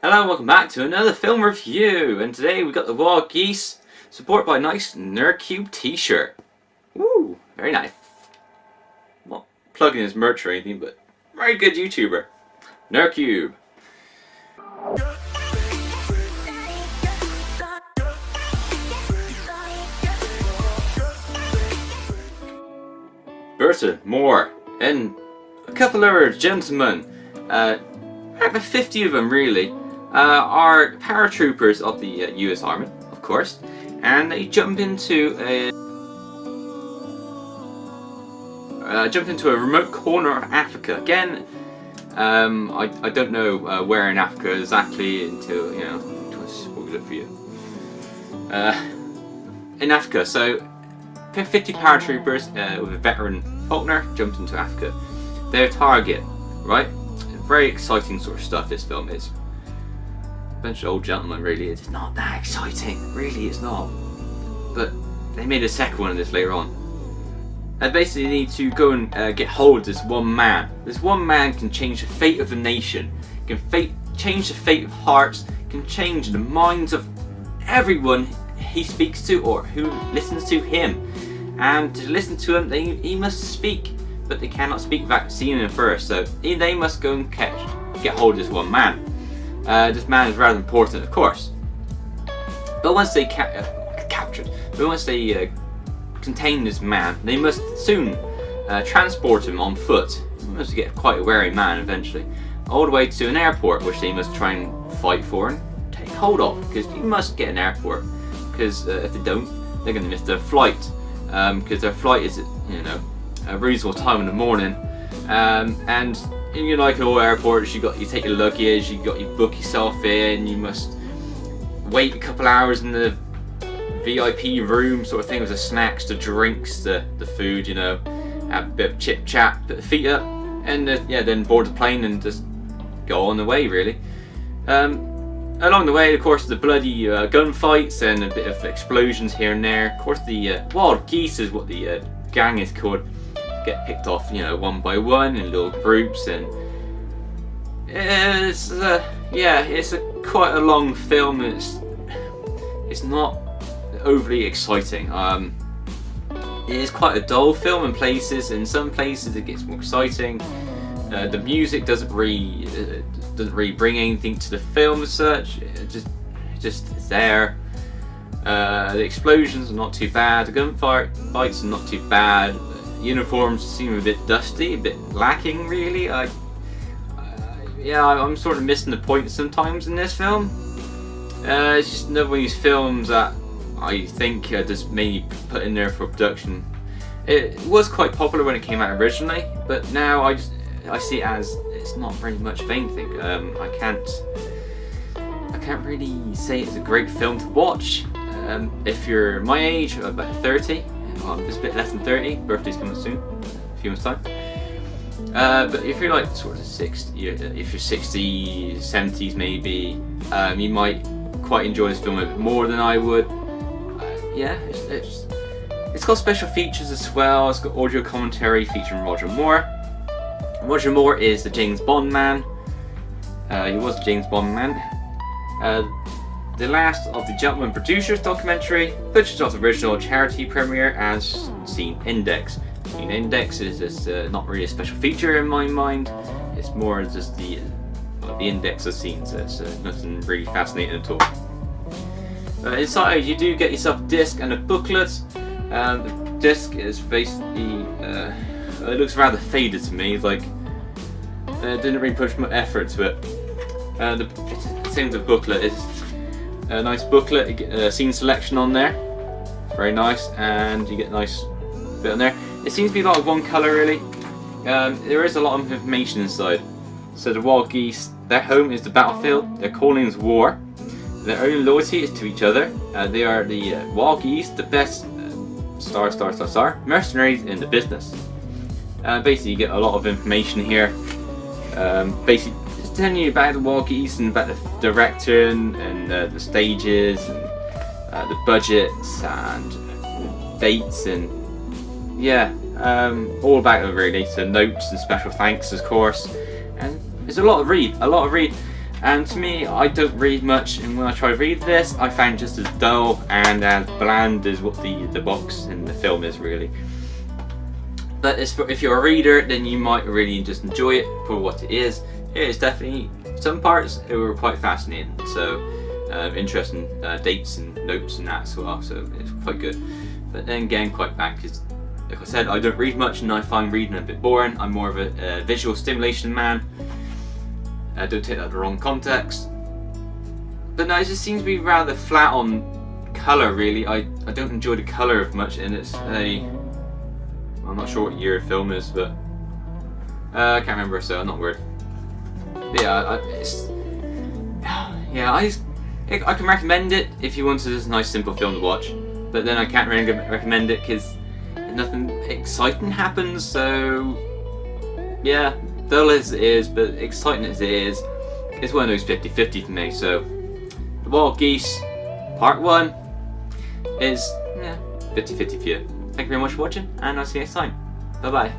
Hello and welcome back to another film review, and today we got the Wild Geese, supported by a nice Nerdcube t-shirt. Woo, very nice. Not plugging his merch or anything, but very good YouTuber. Nerdcube. Bertha, Moore, and a couple other gentlemen, about 50 of them really, are paratroopers of the US Army, of course, and they jump into a remote corner of Africa. Again, I don't know where in Africa exactly until, you know, I'll spoil it for you. In Africa, so 50 paratroopers with a veteran Faulkner jumped into Africa. Their target, right? Very exciting sort of stuff this film is. A bunch of old gentlemen, really. It's not that exciting, really it's not. But they made a second one of this later on. They basically need to go and get hold of this one man. This one man can change the fate of the nation, can change the fate of hearts, can change the minds of everyone he speaks to or who listens to him. And to listen to him, he must speak, but they cannot speak without seeing him first. So they must go and get hold of this one man. This man is rather important, of course. But once they contain this man, they must soon transport him on foot. He must get quite a wary man eventually, all the way to an airport, which they must try and fight for and take hold of, because you must get an airport. Because if they don't, they're going to miss their flight. Because their flight is, you know, a reasonable time in the morning, and in like all airports, you take your luggage, you book yourself in, you must wait a couple hours in the VIP room sort of thing with the snacks, the drinks, the food, you know, have a bit of chit chat, put the feet up, and then board the plane and just go on the way really. Along the way, of course, the bloody gunfights and a bit of explosions here and there. Of course, the Wild Geese is what the gang is called. Get picked off, you know, one by one in little groups, and it's quite a long film. It's not overly exciting. It is quite a dull film in places. In some places, it gets more exciting. The music doesn't really bring anything to the film as such. It just is there. The explosions are not too bad. The gunfights are not too bad. The uniforms seem a bit dusty, a bit lacking really. I'm sort of missing the point sometimes in this film. It's just another one of these films that I think just mainly put in there for production. It was quite popular when it came out originally, but now I see it as it's not very much of anything. I can't really say it's a great film to watch. If you're my age, about 30, just a bit less than 30, birthday's coming soon, a few months time. But if you're like sort of 60, if you're 60, 70s maybe, you might quite enjoy this film a bit more than I would. It's got special features as well. It's got audio commentary featuring Roger Moore. Roger Moore is the James Bond man. He was the James Bond man. The last of the Gentleman Producers documentary, features of the original charity premiere as Scene Index. Scene Index is just not really a special feature in my mind. It's more just the index of scenes. It's nothing really fascinating at all. Inside, you do get yourself a disc and a booklet. The disc is basically it looks rather faded to me. It's like didn't really push much effort to it. The same with the booklet. It's a nice booklet. You get a scene selection on there, very nice, and you get a nice bit on there. It seems to be a lot of one colour really. There is a lot of information inside. So the Wild Geese, their home is the battlefield. Their calling is war. Their only loyalty is to each other. They are the Wild Geese, the best mercenaries in the business. Basically, you get a lot of information here. Basically, it's telling you about the Wild Geese and about the director and the stages and the budgets and dates and all about it really. So notes and special thanks, of course, and it's a lot of read. And to me, I don't read much, and when I try to read this, I find it just as dull and as bland as what the box in the film is, really. But if you're a reader, then you might really just enjoy it for what it is. It is definitely, some parts it were quite fascinating, so interesting dates and notes and that as well, so it's quite good. But then again, quite bad, because like I said, I don't read much and I find reading a bit boring. I'm more of a visual stimulation man. Don't take that in the wrong context. But no, it just seems to be rather flat on colour, really. I don't enjoy the colour of much, and it's I'm not sure what year the film is, but I can't remember, so I'm not worried. But yeah, I can recommend it if you wanted a nice simple film to watch, but then I can't really recommend it because nothing exciting happens. So yeah, dull as it is, but exciting as it is, it's one of those 50-50 for me. So The Wild Geese Part 1 is 50-50 for you. Thank you very much for watching, and I'll see you next time. Bye bye.